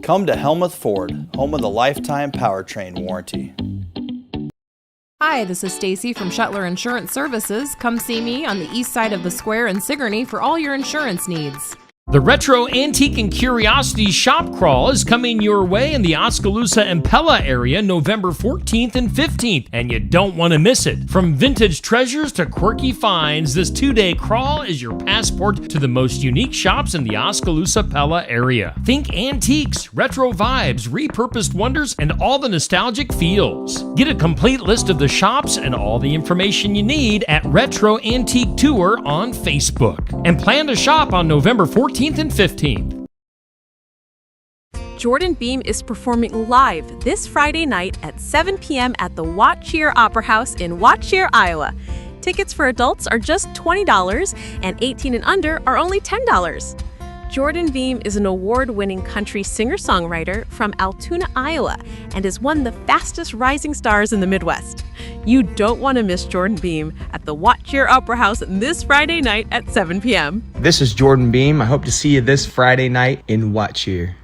Come to Helmuth Ford, home of the lifetime powertrain warranty. Hi, this is Stacy from Shuttler Insurance Services. Come see me on the east side of the square in Sigourney for all your insurance needs. The Retro Antique and Curiosities Shop Crawl is coming your way in the Oskaloosa and Pella area November 14th and 15th, and you don't want to miss it. From vintage treasures to quirky finds, this 2-day crawl is your passport to the most unique shops in the Oskaloosa-Pella area. Think antiques, retro vibes, repurposed wonders, and all the nostalgic feels. Get a complete list of the shops and all the information you need at Retro Antique Tour on Facebook. And plan to shop on November 14th and 15th. Jordan Beam is performing live this Friday night at 7 p.m. at the Watch-Cheer Opera House in Watch-Cheer, Iowa. Tickets for adults are just $20 and 18 and under are only $10. Jordan Beam is an award-winning country singer-songwriter from Altoona, Iowa, and is one of the fastest rising stars in the Midwest. You don't want to miss Jordan Beam at the Watch-Cheer Opera House this Friday night at 7 p.m. This is Jordan Beam. I hope to see you this Friday night in Watch-Cheer.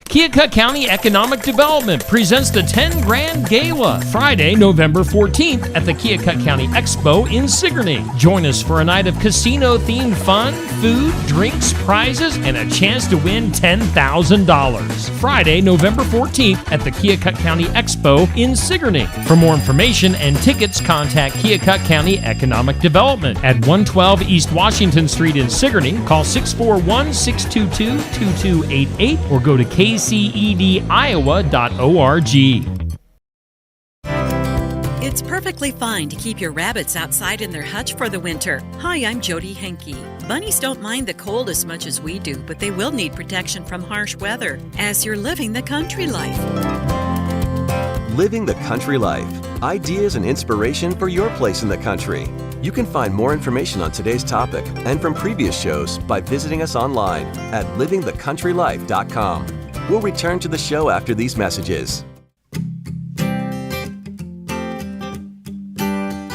Keokuk County Economic Development presents the 10 Grand Gala, Friday, November 14th at the Keokuk County Expo in Sigourney. Join us for a night of casino-themed fun, food, drinks, prizes, and a chance to win $10,000. Friday, November 14th at the Keokuk County Expo in Sigourney. For more information and tickets, contact Keokuk County Economic Development at 112 East Washington Street in Sigourney. Call 641-622-2288 or go to kcediowa.org. It's perfectly fine to keep your rabbits outside in their hutch for the winter. Hi, I'm Jody Henke. Bunnies don't mind the cold as much as we do, but they will need protection from harsh weather as you're living the country life. Living the country life. Ideas and inspiration for your place in the country. You can find more information on today's topic and from previous shows by visiting us online at livingthecountrylife.com. We'll return to the show after these messages.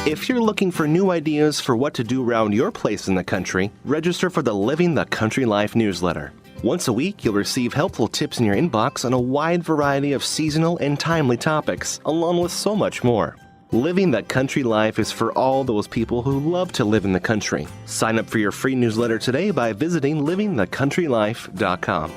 If you're looking for new ideas for what to do around your place in the country, register for the Living the Country Life newsletter. Once a week, you'll receive helpful tips in your inbox on a wide variety of seasonal and timely topics, along with so much more. Living the Country Life is for all those people who love to live in the country. Sign up for your free newsletter today by visiting livingthecountrylife.com.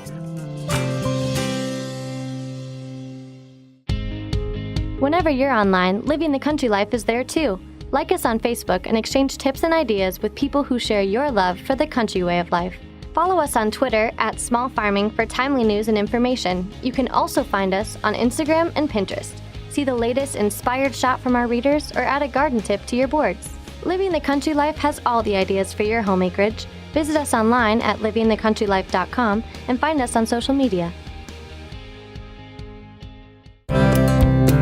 Whenever you're online, Living the Country Life is there too. Like us on Facebook and exchange tips and ideas with people who share your love for the country way of life. Follow us on Twitter at Small Farming for timely news and information. You can also find us on Instagram and Pinterest. See the latest inspired shot from our readers or add a garden tip to your boards. Living the Country Life has all the ideas for your home acreage. Visit us online at livingthecountrylife.com and find us on social media.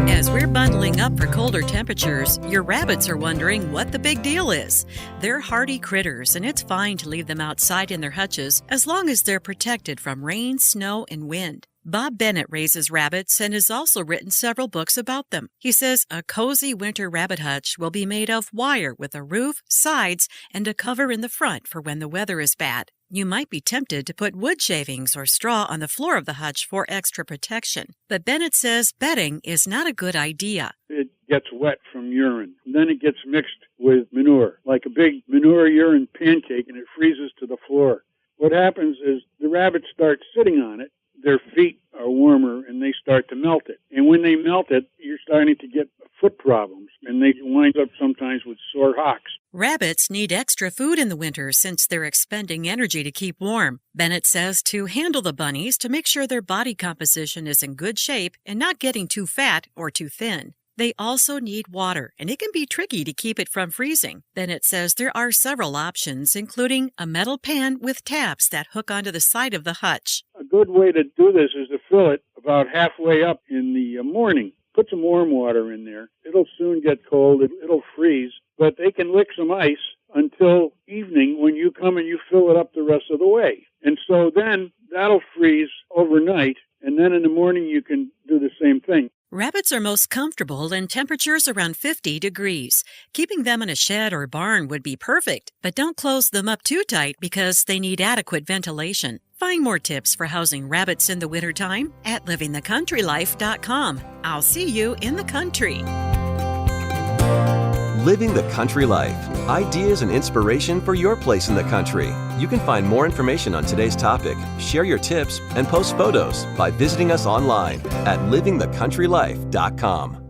As we're bundling up for colder temperatures, your rabbits are wondering what the big deal is. They're hardy critters, and it's fine to leave them outside in their hutches as long as they're protected from rain, snow, and wind. Bob Bennett raises rabbits and has also written several books about them. He says a cozy winter rabbit hutch will be made of wire with a roof, sides, and a cover in the front for when the weather is bad. You might be tempted to put wood shavings or straw on the floor of the hutch for extra protection, but Bennett says bedding is not a good idea. It gets wet from urine. And then it gets mixed with manure, like a big manure urine pancake, and it freezes to the floor. What happens is the rabbits start sitting on it. Their feet are warmer and they start to melt it. And when they melt it, you're starting to get foot problems, and they wind up sometimes with sore hocks. Rabbits need extra food in the winter since they're expending energy to keep warm. Bennett says to handle the bunnies to make sure their body composition is in good shape and not getting too fat or too thin. They also need water, and it can be tricky to keep it from freezing. Bennett says there are several options, including a metal pan with tabs that hook onto the side of the hutch. A good way to do this is to fill it about halfway up in the morning. Put some warm water in there. It'll soon get cold. It'll freeze, but they can lick some ice until evening when you come and you fill it up the rest of the way. And so then that'll freeze overnight, and then in the morning you can do the same thing. Rabbits are most comfortable in temperatures around 50 degrees. Keeping them in a shed or barn would be perfect, but don't close them up too tight because they need adequate ventilation. Find more tips for housing rabbits in the wintertime at livingthecountrylife.com. I'll see you in the country. Living the Country Life. Ideas and inspiration for your place in the country. You can find more information on today's topic, share your tips, and post photos by visiting us online at livingthecountrylife.com.